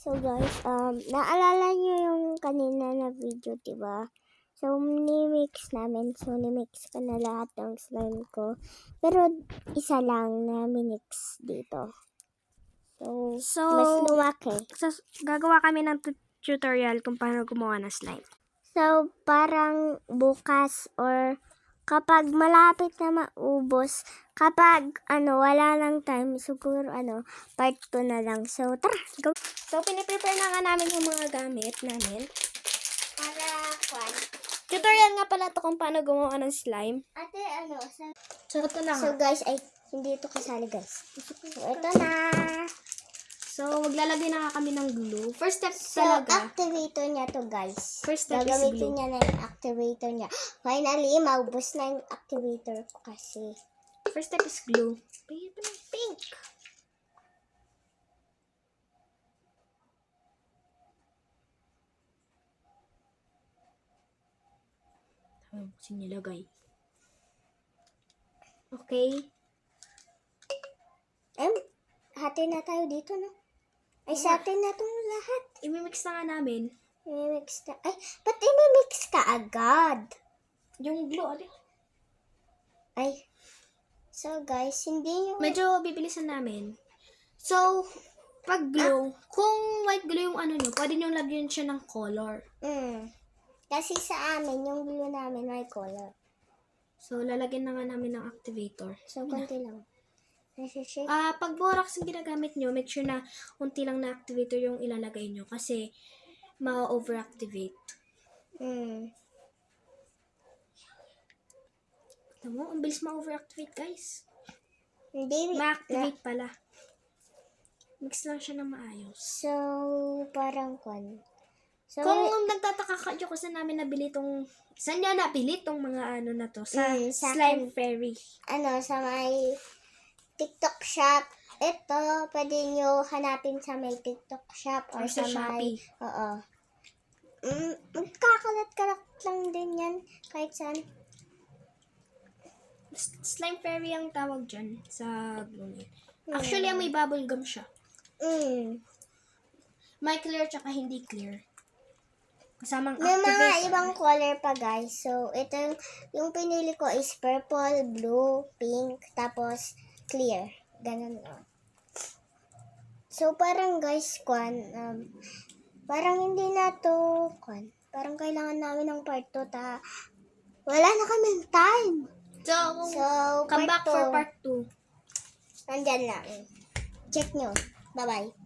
So guys, naalala niyo yung kanina na video, diba? So, nimix namin. So, nimix ko na lahat ng slime ko. Pero, isa lang na minix dito. So, mas lumaki. So, gagawa kami ng tutorial kung paano gumawa ng slime. So, parang bukas or kapag malapit na maubos, kapag wala lang time, siguro part 2 na lang. So, tara, go! So, piniprepare na nga namin yung mga gamit namin. Para, Tutorial nga pala to kung paano gumawa ng slime. ate, So, ito na nga. So, guys, hindi ito kasali, guys. So, ito na. So, maglalagay na nga kami ng glue. First step So, talaga. activator niya to, guys. First step is Gagamitin glue. niya na yung activator niya. Finally, maubos na yung activator ko kasi. First step is glue. Ito na pink. Kasi nilagay. Okay. Hati na tayo dito, no? Ay, sa atin na itong lahat. I-mix na nga namin. I-mix na. Ay, ba't i-mix ka agad? Yung glue, ate. Ay. So, guys, hindi yung... Medyo bibilisan namin. So, pag glue, kung white glue yung nyo, pwede nyo lagyan siya ng color. Kasi sa amin, yung glue namin may color. So, lalagyan na nga namin ng activator. So, konti lang. Nasi-shake. Pag borax yung ginagamit nyo, make sure na unti lang na activator yung ilalagay nyo kasi ma-overactivate. Alam mo, ang bilis ma-overactivate, guys. Hindi. Ma-activate pala. Mix lang siya ng maayos. So, parang So, Kung nagtataka kayo kung saan namin nabili saan niya nabili tong mga na to? Sa sa Slime Fairy. sa may TikTok shop. Ito, pwede nyo hanapin sa may TikTok shop or Sa sa may... Shopee. Oo. Magkakalat-kalat lang din yan kahit saan. Slime Fairy ang tawag dyan sa glue. Actually, may bubble gum siya. May clear tsaka hindi clear. Kasamang May mga activator. ibang color pa, guys. So, ito yung pinili ko is purple, blue, pink, tapos clear. Ganun lang. So, parang guys, parang hindi na to, parang kailangan namin ng part 2, wala na kaming time. So, come part back for 2. part 2. Nandyan lang. Check nyo. Bye-bye.